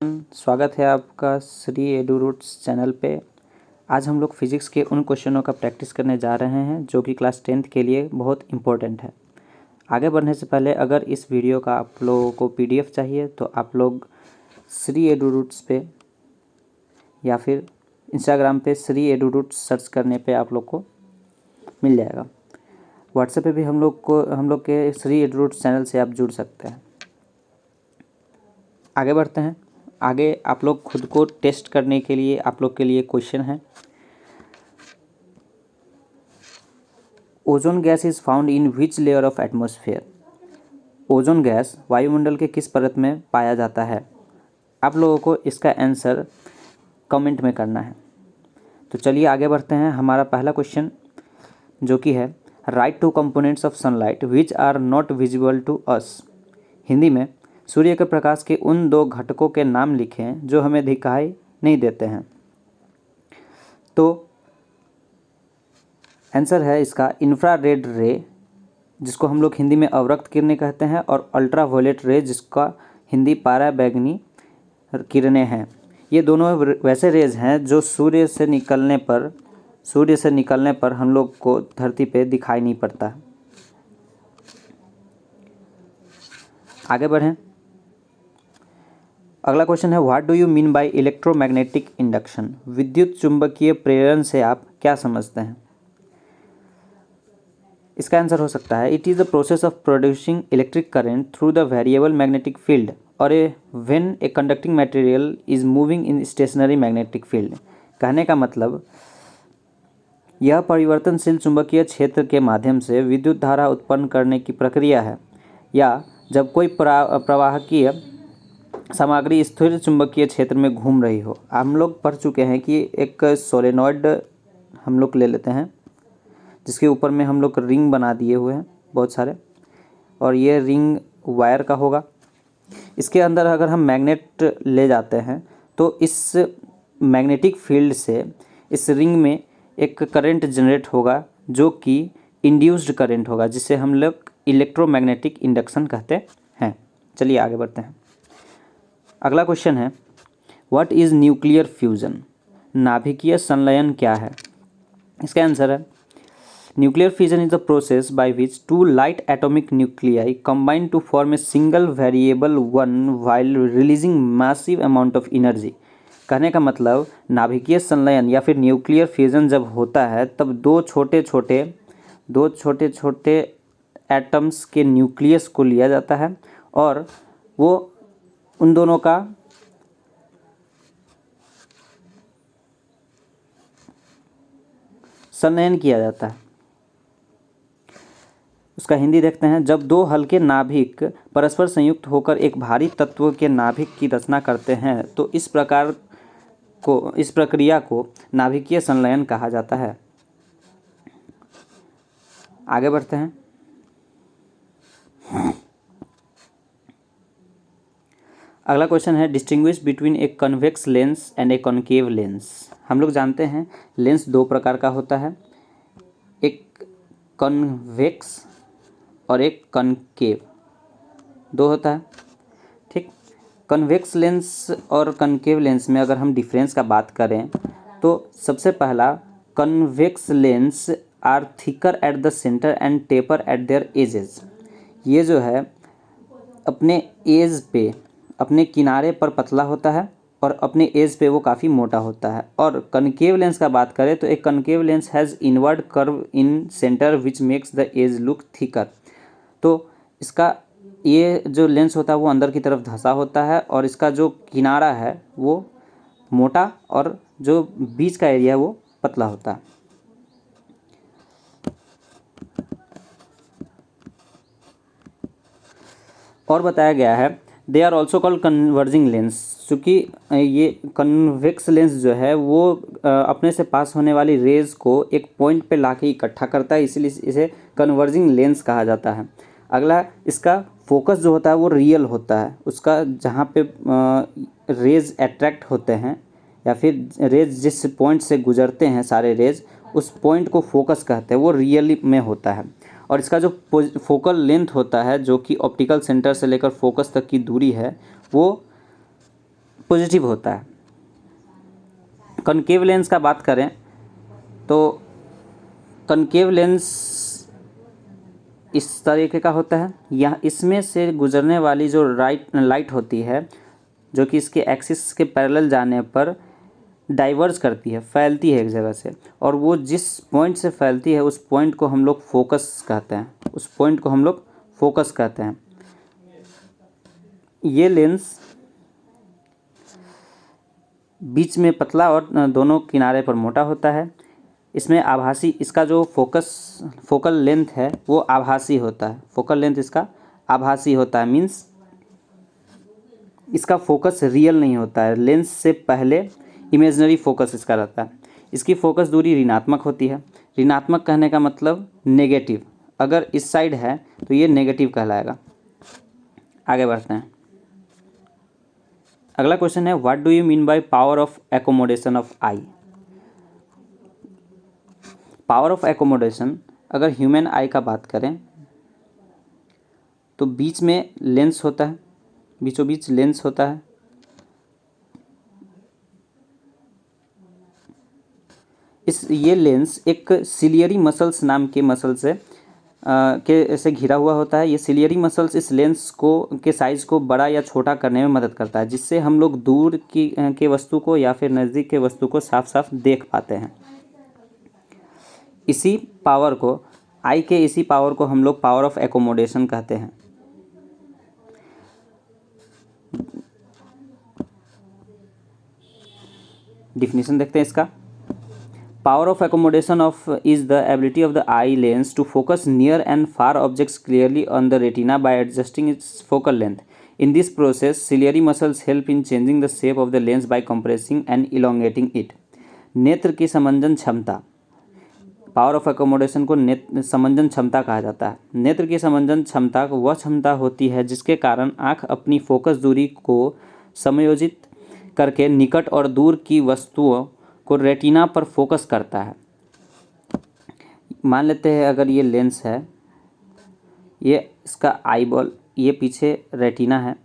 स्वागत है आपका श्री एडू रूट्स चैनल पे। आज हम लोग फिज़िक्स के उन क्वेश्चनों का प्रैक्टिस करने जा रहे हैं जो कि क्लास 10th के लिए बहुत इम्पोर्टेंट है। आगे बढ़ने से पहले अगर इस वीडियो का आप लोगों को PDF चाहिए तो आप लोग श्री एडू रूट्स पे या फिर इंस्टाग्राम पे श्री एडू रूट्स सर्च करने पे आप लोग को मिल जाएगा। व्हाट्सएप पे भी हम लोग के श्री एडू रूट्स चैनल से आप जुड़ सकते हैं। आगे बढ़ते हैं। आगे आप लोग खुद को टेस्ट करने के लिए आप लोग के लिए क्वेश्चन है। Ozone gas is found in which layer of atmosphere. Ozone gas वायुमंडल के किस परत में पाया जाता है। आप लोगों को इसका आंसर कमेंट में करना है। तो चलिए आगे बढ़ते हैं। हमारा पहला क्वेश्चन जो कि है write two components of sunlight which are not visible to us. Hindi में सूर्य के प्रकाश के उन दो घटकों के नाम लिखें जो हमें दिखाई नहीं देते हैं। तो आंसर है इसका इंफ्रारेड रे, जिसको हम लोग हिंदी में अवरक्त किरणें कहते हैं, और अल्ट्रावायलेट रे, जिसका हिंदी पराबैंगनी किरणें हैं। ये दोनों वैसे रेज हैं जो सूर्य से निकलने पर हम लोग को धरती पे दिखाई नहीं पड़ता। आगे बढ़ें। अगला क्वेश्चन है what do you mean by electromagnetic induction. विद्युत चुंबकीय प्रेरण से आप क्या समझते हैं। इसका आंसर हो सकता है it is the process of producing electric current through the variable magnetic field और when a conducting material is moving in stationary magnetic field. कहने का मतलब यह परिवर्तनशील चुंबकीय क्षेत्र के माध्यम से विद्युत धारा उत्पन्न करने की प्रक्रिया है, या जब कोई प्रवाहकीय सामग्री स्थिर चुंबकीय क्षेत्र में घूम रही हो। हम लोग पढ़ चुके हैं कि एक सोलेनॉइड हम लोग ले लेते हैं जिसके ऊपर में हम लोग रिंग बना दिए हुए हैं बहुत सारे, और ये रिंग वायर का होगा। इसके अंदर अगर हम मैग्नेट ले जाते हैं तो इस मैग्नेटिक फील्ड से इस रिंग में एक करंट जनरेट होगा जो कि इंड्यूस्ड करंट होगा, जिसे हम लोग इलेक्ट्रोमैग्नेटिक इंडक्शन कहते हैं। चलिए आगे बढ़ते हैं। अगला क्वेश्चन है व्हाट इज़ न्यूक्लियर फ्यूज़न। नाभिकीय संलयन क्या है। इसका आंसर है nuclear fusion is the process by which two light atomic nuclei combine to form a single variable one while releasing massive amount of energy. कहने का मतलब नाभिकीय संलयन या फिर न्यूक्लियर फ्यूजन जब होता है तब दो छोटे छोटे एटम्स के न्यूक्लियस को लिया जाता है और वो उन दोनों का संलयन किया जाता है। उसका हिंदी देखते हैं। जब दो हल्के नाभिक परस्पर संयुक्त होकर एक भारी तत्व के नाभिक की रचना करते हैं तो इस प्रक्रिया को नाभिकीय संलयन कहा जाता है। आगे बढ़ते हैं। अगला क्वेश्चन है distinguish between a convex lens and A concave lens. हम लोग जानते हैं लेंस दो प्रकार का होता है, एक कन्वेक्स और एक कनकेव, दो होता है। ठीक, कन्वेक्स लेंस और कनकेव लेंस में अगर हम डिफरेंस का बात करें तो सबसे पहला convex lens are thicker at the centre and taper at their edges. ये जो है अपने एज पे, अपने किनारे पर पतला होता है और अपने एज पे वो काफ़ी मोटा होता है। और कनकेव लेंस का बात करें तो एक concave lens has inward curve in centre which makes the edge look thicker. तो इसका ये जो लेंस होता है वो अंदर की तरफ धंसा होता है और इसका जो किनारा है वो मोटा और जो बीच का एरिया है वो पतला होता है। और बताया गया है they are also called converging lens, चूँकि ये कन्वेक्स लेंस जो है वो अपने से पास होने वाली रेज को एक पॉइंट पे लाके इकट्ठा करता है, इसलिए इसे कन्वर्जिंग लेंस कहा जाता है। अगला इसका फोकस जो होता है वो रियल होता है, उसका जहाँ पे रेज अट्रैक्ट होते हैं या फिर रेज जिस पॉइंट से गुजरते हैं सारे रेज, उस पॉइंट को फोकस कहते हैं, वो रियल में होता है। और इसका जो फोकल लेंथ होता है जो कि ऑप्टिकल सेंटर से लेकर फोकस तक की दूरी है वो पॉजिटिव होता है। कनकेव लेंस का बात करें तो कनकेव लेंस इस तरीके का होता है। यह इसमें से गुजरने वाली जो लाइट होती है जो कि इसके एक्सिस के पैरेलल जाने पर डाइवर्ज करती है, फैलती है एक जगह से, और वो जिस पॉइंट से फैलती है उस पॉइंट को हम लोग फोकस कहते हैं, उस पॉइंट को हम लोग फोकस कहते हैं। ये लेंस बीच में पतला और दोनों किनारे पर मोटा होता है। इसमें आभासी, इसका जो फोकल लेंथ है वो आभासी होता है। फोकल लेंथ इसका आभासी होता है, मीन्स इसका फोकस रियल नहीं होता है। लेंस से पहले इमेजिनरी फोकस इसका रहता है। इसकी फोकस दूरी ऋणात्मक होती है। ऋणात्मक कहने का मतलब नेगेटिव, अगर इस साइड है तो ये नेगेटिव कहलाएगा। आगे बढ़ते हैं। अगला क्वेश्चन है, what do you mean by power of accommodation of I. Power of accommodation, अगर ह्यूमन आई का बात करें तो बीच में लेंस होता है, बीचों बीच लेंस होता है। ये लेंस एक सिलियरी मसल्स नाम के मसल से घिरा हुआ होता है। ये सिलियरी मसल्स इस लेंस के साइज़ को बड़ा या छोटा करने में मदद करता है, जिससे हम लोग दूर के वस्तु को या फिर नज़दीक के वस्तु को साफ साफ देख पाते हैं। इसी पावर को हम लोग पावर ऑफ एकोमोडेशन कहते हैं। डिफिनीशन देखते हैं इसका। Power of accommodation of is the ability of the eye lens to focus near and far objects clearly on the retina by adjusting its focal length. In this process ciliary muscles help in changing the shape of the lens by compressing and elongating it. नेत्र की समंजन क्षमता, power of accommodation को समंजन क्षमता कहा जाता है। नेत्र की समंजन क्षमता वह क्षमता होती है जिसके कारण आँख अपनी फोकस दूरी को समायोजित करके निकट और दूर की वस्तुओं को रेटिना पर फोकस करता है। मान लेते हैं अगर ये लेंस है, ये इसका आईबॉल, ये पीछे रेटिना है।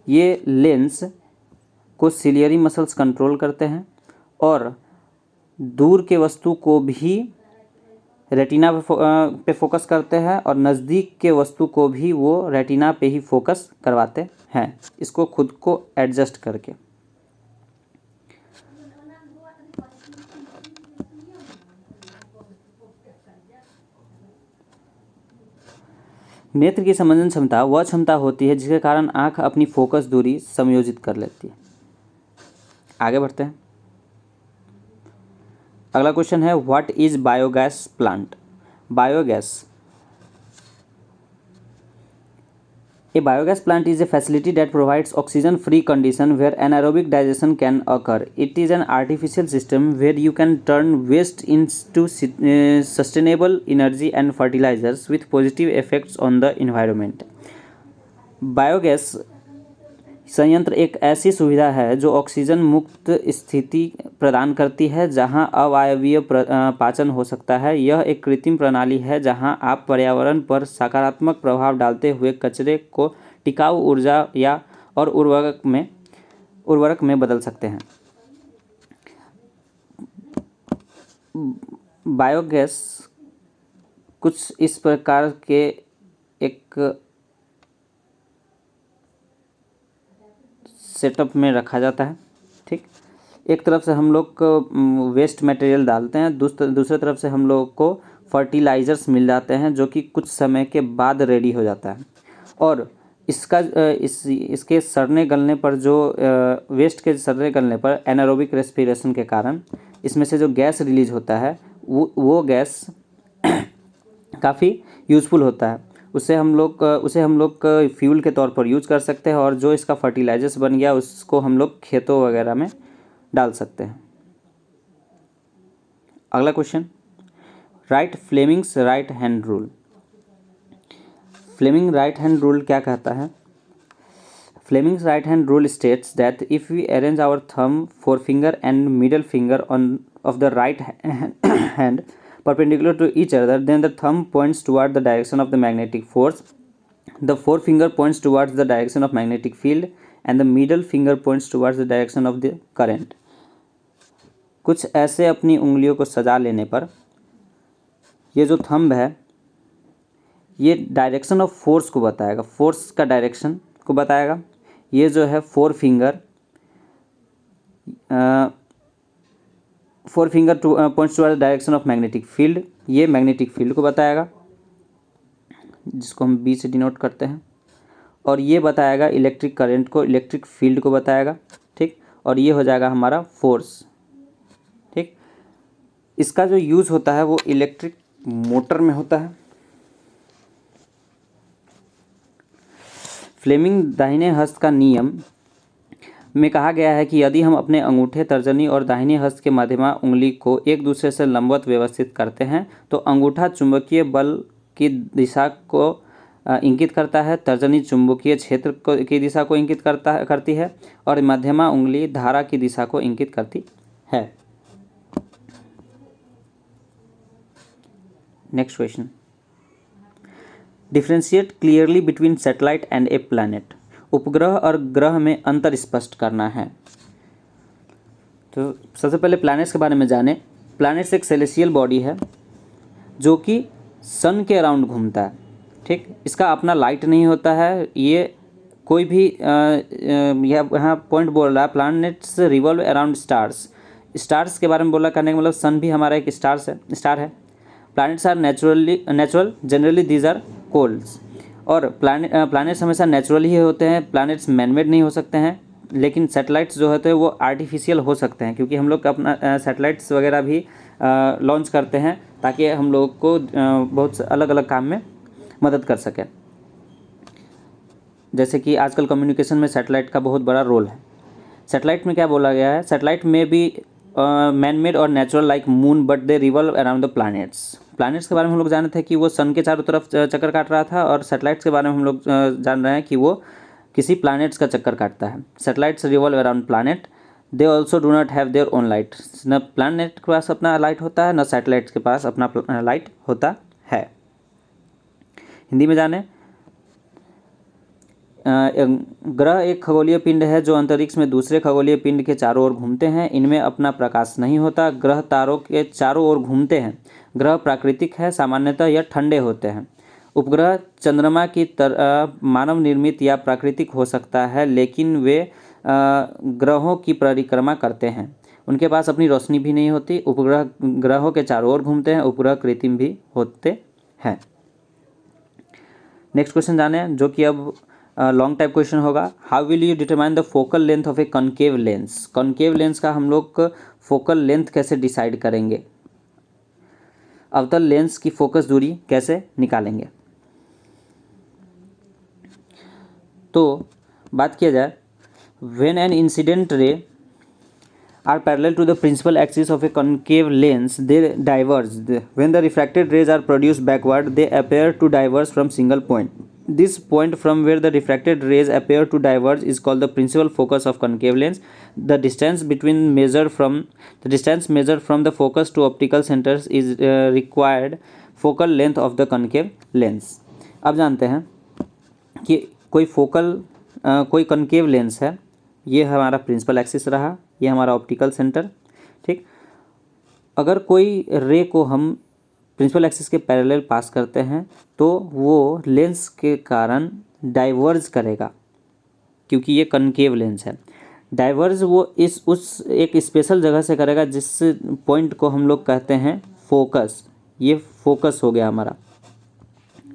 ये लेंस को सिलियरी मसल्स कंट्रोल करते हैं और दूर के वस्तु को भी रेटिना पे फोकस करते हैं और नज़दीक के वस्तु को भी वो रेटिना पे ही फोकस करवाते हैं, इसको खुद को एडजस्ट करके। नेत्र की समंजन क्षमता वह क्षमता होती है जिसके कारण आँख अपनी फोकस दूरी समायोजित कर लेती है। आगे बढ़ते हैं। अगला क्वेश्चन है, what is biogas plant. Biogas, A biogas plant is a facility that provides oxygen-free condition where anaerobic digestion can occur. It is an artificial system where you can turn waste into sustainable energy and fertilizers with positive effects on the environment. Biogas संयंत्र एक ऐसी सुविधा है जो oxygen मुक्त स्थिति प्रदान करती है जहां अवायवीय पाचन हो सकता है। यह एक कृत्रिम प्रणाली है जहां आप पर्यावरण पर सकारात्मक प्रभाव डालते हुए कचरे को टिकाऊ ऊर्जा या और उर्वरक में बदल सकते हैं। बायोगैस कुछ इस प्रकार के एक सेटअप में रखा जाता है। ठीक, एक तरफ से हम लोग को वेस्ट मटेरियल डालते हैं, दूसरे तरफ से हम लोग को फर्टिलाइज़र्स मिल जाते हैं जो कि कुछ समय के बाद रेडी हो जाता है। और इसके सड़ने गलने पर जो वेस्ट के सड़ने गलने पर एनारोबिक रेस्पिरेशन के कारण इसमें से जो गैस रिलीज होता है वो गैस काफ़ी यूज़फुल होता है। उसे हम लोग फ्यूल के तौर पर यूज कर सकते हैं और जो इसका फर्टिलाइजर्स बन गया उसको हम लोग खेतों वगैरह में डाल सकते हैं। अगला question, right Fleming's right hand rule. Fleming right hand rule क्या कहता है? Fleming's right hand rule states that if we arrange our thumb, forefinger and middle finger of the right hand perpendicular to each other, then the thumb points toward the direction of the magnetic force the forefinger points towards the direction of magnetic field and the middle finger points towards the direction of the current। कुछ ऐसे अपनी उंगलियों को सजा लेने पर ये जो थंब है ये डायरेक्शन ऑफ फोर्स को बताएगा, फोर्स का डायरेक्शन को बताएगा। ये जो है four finger points towards direction of magnetic field, ये मैग्नेटिक फील्ड को बताएगा जिसको हम बी से डिनोट करते हैं। और ये बताएगा इलेक्ट्रिक करंट को, इलेक्ट्रिक फील्ड को बताएगा, ठीक। और ये हो जाएगा हमारा फोर्स, ठीक। इसका जो यूज़ होता है वो इलेक्ट्रिक मोटर में होता है। फ्लेमिंग दाहिने हस्त का नियम में कहा गया है कि यदि हम अपने अंगूठे, तर्जनी और दाहिने हस्त के मध्यमा उंगली को एक दूसरे से लंबवत व्यवस्थित करते हैं तो अंगूठा चुंबकीय बल की दिशा को इंगित करता है, तर्जनी चुंबकीय क्षेत्र की दिशा को इंगित करती है और मध्यमा उंगली धारा की दिशा को इंगित करती है। Next question, differentiate clearly between satellite and A planet. उपग्रह और ग्रह में अंतर स्पष्ट करना है। तो सबसे पहले प्लैनेट्स के बारे में जाने। प्लैनेट्स एक सेलेस्टियल बॉडी है जो कि सन के अराउंड घूमता है, ठीक। इसका अपना लाइट नहीं होता है। ये कोई भी यहाँ पॉइंट बोल रहा है planets revolve around stars. Stars के बारे में बोला, करने का मतलब सन भी हमारा एक स्टार है। Planets are natural, generally these are colds. और प्लैनेट्स हमेशा नेचुरल ही होते हैं, प्लैनेट्स मैनमेड नहीं हो सकते हैं। लेकिन सैटेलाइट्स जो होते हैं वो आर्टिफिशियल हो सकते हैं, क्योंकि हम लोग अपना सैटेलाइट्स वगैरह भी लॉन्च करते हैं ताकि हम लोग को बहुत अलग अलग काम में मदद कर सके। जैसे कि आजकल कम्युनिकेशन में सैटेलाइट का बहुत बड़ा रोल है। सैटेलाइट में क्या बोला गया है, सैटेलाइट में भी मैन मेड और natural like moon but they revolve around the planets. Planets के बारे में हम लोग जानते थे कि वो सन के चारों तरफ चक्कर काट रहा था, और सैटेलाइट्स के बारे में हम लोग जान रहे हैं कि वो किसी प्लैनेट्स का चक्कर काटता है। Satellites revolve around planet, they also do not have their own light. न प्लैनेट के पास अपना लाइट होता है, न सैटेलाइट्स के पास अपना लाइट होता है। हिंदी में जाने। ग्रह एक खगोलीय पिंड है जो अंतरिक्ष में दूसरे खगोलीय पिंड के चारों ओर घूमते हैं। इनमें अपना प्रकाश नहीं होता। ग्रह तारों के चारों ओर घूमते हैं। ग्रह प्राकृतिक है, सामान्यतः यह ठंडे होते हैं। उपग्रह चंद्रमा की तरह मानव निर्मित या प्राकृतिक हो सकता है, लेकिन वे ग्रहों की परिक्रमा करते हैं। उनके पास अपनी रोशनी भी नहीं होती। उपग्रह ग्रहों के चारों ओर घूमते हैं। उपग्रह कृत्रिम भी होते हैं। नेक्स्ट क्वेश्चन जाने, जो कि अब लॉन्ग टाइप क्वेश्चन होगा। How will you determine the focal length of A concave lens. Concave lens का हम लोग फोकल लेंथ कैसे डिसाइड करेंगे, अवतल लेंस की फोकस दूरी कैसे निकालेंगे। तो बात किया जाए, when an incident ray are parallel to the principal axis of a concave lens, they diverge. When the refracted rays are produced backward, they appear to diverge from single point. This point from where the refracted rays appear to diverge is called the principal focus of concave lens. The distance measured from the focus to optical centers is required focal length of the concave lens. अब जानते हैं कि कोई concave lens है, ये हमारा principal axis रहा, ये हमारा ऑप्टिकल सेंटर, ठीक। अगर कोई रे को हम प्रिंसिपल एक्सिस के पैरेलल पास करते हैं तो वो लेंस के कारण डाइवर्ज करेगा, क्योंकि ये कनकेव लेंस है। डाइवर्ज वो उस एक स्पेशल जगह से करेगा जिस पॉइंट को हम लोग कहते हैं फोकस। ये फोकस हो गया हमारा,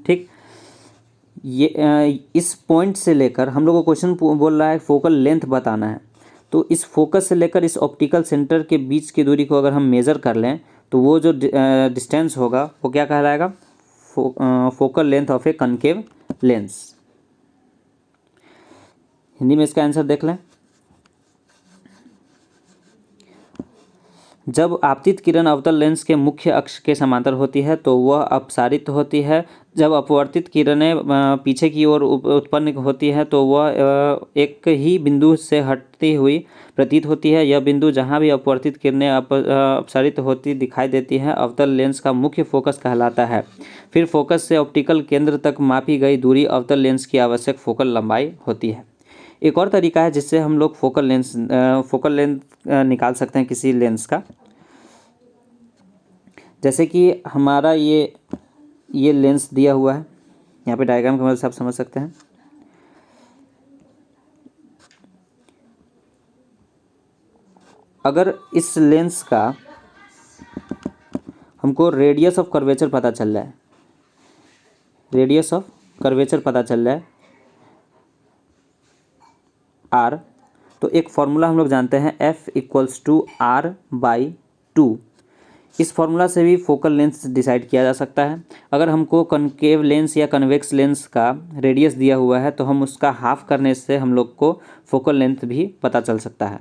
ठीक। ये इस पॉइंट से लेकर हम लोग को क्वेश्चन बोल रहा है फोकल लेंथ बताना है, तो इस फोकस से लेकर इस ऑप्टिकल सेंटर के बीच की दूरी को अगर हम मेज़र कर लें तो वो जो डिस्टेंस होगा वो क्या कहलाएगा, focal length of A concave lens. Hindi में इसका आंसर देख लें। जब आपतित किरण अवतल लेंस के मुख्य अक्ष के समांतर होती है तो वह अपसारित होती है। जब अपवर्तित किरणें पीछे की ओर उत्पन्न होती है तो वह एक ही बिंदु से हटती हुई प्रतीत होती है। यह बिंदु जहाँ भी अपवर्तित किरणें अपसारित होती दिखाई देती हैं अवतल लेंस का मुख्य फोकस कहलाता है। फिर फोकस से ऑप्टिकल केंद्र तक मापी गई दूरी अवतल लेंस की आवश्यक फोकल लंबाई होती है। एक और तरीका है जिससे हम लोग फोकल लेंथ निकाल सकते हैं किसी लेंस का। जैसे कि हमारा ये लेंस दिया हुआ है, यहाँ पे डायग्राम की मदद से आप समझ सकते हैं। अगर इस लेंस का हमको रेडियस ऑफ कर्वेचर पता चल रहा है, रेडियस ऑफ कर्वेचर पता चल रहा है R, तो एक फॉर्मूला हम लोग जानते हैं F=R/2। इस फॉर्मूला से भी फोकल लेंथ डिसाइड किया जा सकता है। अगर हमको कनकेव लेंस या कन्वेक्स लेंस का रेडियस दिया हुआ है तो हम उसका हाफ करने से हम लोग को फोकल लेंथ भी पता चल सकता है।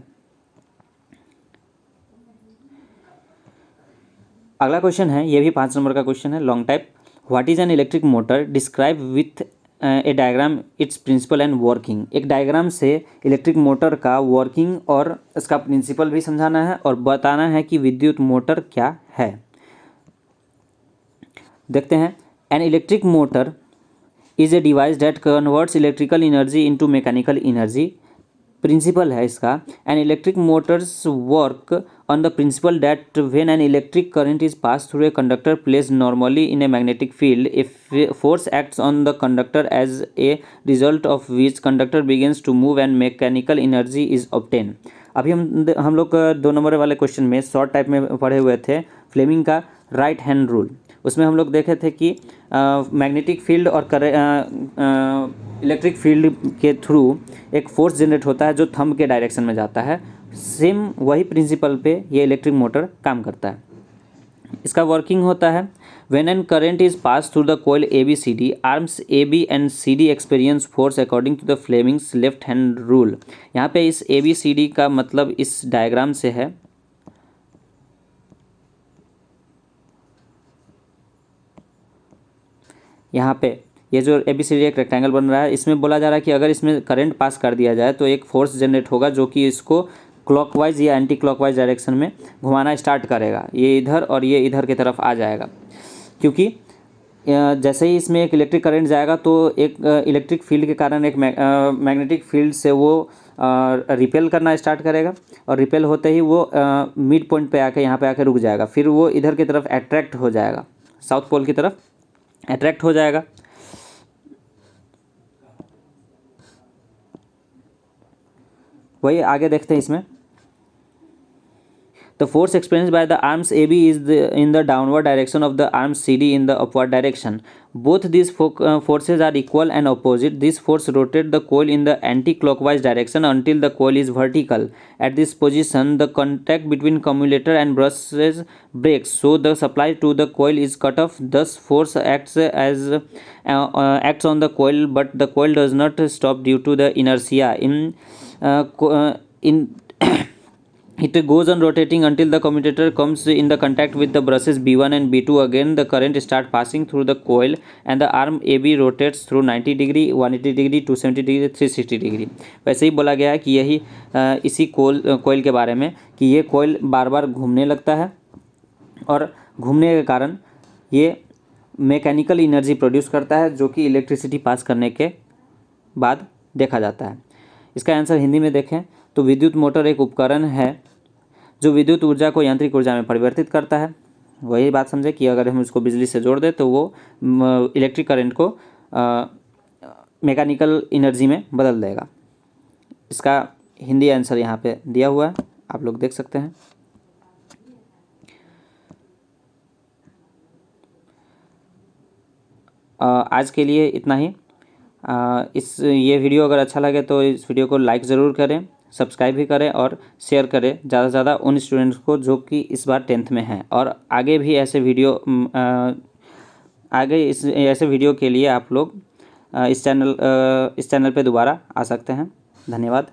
अगला क्वेश्चन है, ये भी 5 नंबर का क्वेश्चन है, long type. What is an electric motor, describe with a diagram its principle and working. एक डायग्राम से इलेक्ट्रिक मोटर का वर्किंग और इसका प्रिंसिपल भी समझाना है और बताना है कि विद्युत मोटर क्या है। देखते हैं। An electric motor is a device that converts electrical energy into mechanical energy. Principle है इसका, an electric motors work on the principle that when an electric current is passed through a conductor placed normally in a magnetic field, if force acts on the conductor as a result of which conductor begins to move and mechanical energy is obtained। अभी हम लोग 2 number वाले question में short type में पढ़े हुए थे Fleming का राइट हैंड रूल। उसमें हम लोग देखे थे कि मैग्नेटिक फील्ड और इलेक्ट्रिक फील्ड के थ्रू एक फोर्स जनरेट होता है जो थंब के डायरेक्शन में जाता है। सेम वही प्रिंसिपल पे ये इलेक्ट्रिक मोटर काम करता है। इसका वर्किंग होता है when an current is pass through the coil ABCD, arms AB and CD experience force according to the Fleming's left hand rule. यहाँ पे इस ABCD का मतलब इस डायग्राम से है। यहाँ पे ये जो ABCD एक रेक्टेंगल बन रहा है, इसमें बोला जा रहा है कि अगर इसमें करंट पास कर दिया जाए तो एक फोर्स जनरेट होगा जो कि इसको क्लॉकवाइज या एंटी क्लॉकवाइज डायरेक्शन में घुमाना स्टार्ट करेगा। ये इधर और ये इधर की तरफ आ जाएगा, क्योंकि जैसे ही इसमें एक इलेक्ट्रिक करंट जाएगा तो एक इलेक्ट्रिक फील्ड के कारण एक मैग्नेटिक फील्ड से वो रिपेल करना स्टार्ट करेगा और रिपेल होते ही वो मिड पॉइंट पे आके यहाँ पे आके रुक जाएगा। फिर वो इधर की तरफ अट्रैक्ट हो जाएगा, साउथ पोल की तरफ अट्रैक्ट हो जाएगा। वही आगे देखते हैं इसमें। The force experienced by the arms AB is in the downward direction of the arms CD in the upward direction. Both these forces are equal and opposite. This force rotates the coil in the anti-clockwise direction until the coil is vertical. At this position, the contact between commutator and brushes breaks, so the supply to the coil is cut off. Thus, force acts on the coil, but the coil does not stop due to the inertia. It goes on rotating until the commutator comes in the contact with the brushes B1 and B2. Again, the current starts passing through the coil and the arm AB rotates through 90 degree, 180 degree, 270 degree, 360 degree. वैसे ही बोला गया है कि यही इसी कोयल के बारे में कि ये कोयल बार बार घूमने लगता है और घूमने के कारण ये मैकेनिकल एनर्जी प्रोड्यूस करता है जो कि इलेक्ट्रिसिटी पास करने के बाद देखा जाता है। इसका आंसर हिंदी में देखें तो विद्युत मोटर एक उपकरण है जो विद्युत ऊर्जा को यांत्रिक ऊर्जा में परिवर्तित करता है। वही बात समझे कि अगर हम इसको बिजली से जोड़ दें तो वो इलेक्ट्रिक करंट को मैकेनिकल एनर्जी में बदल देगा। इसका हिंदी आंसर यहाँ पे दिया हुआ है, आप लोग देख सकते हैं। आज के लिए इतना ही। ये वीडियो अगर अच्छा लगे तो इस वीडियो को लाइक ज़रूर करें, सब्सक्राइब भी करें और शेयर करें ज़्यादा से ज़्यादा उन स्टूडेंट्स को जो कि इस बार 10th में हैं। और आगे भी ऐसे वीडियो के लिए आप लोग इस चैनल पे दोबारा आ सकते हैं। धन्यवाद।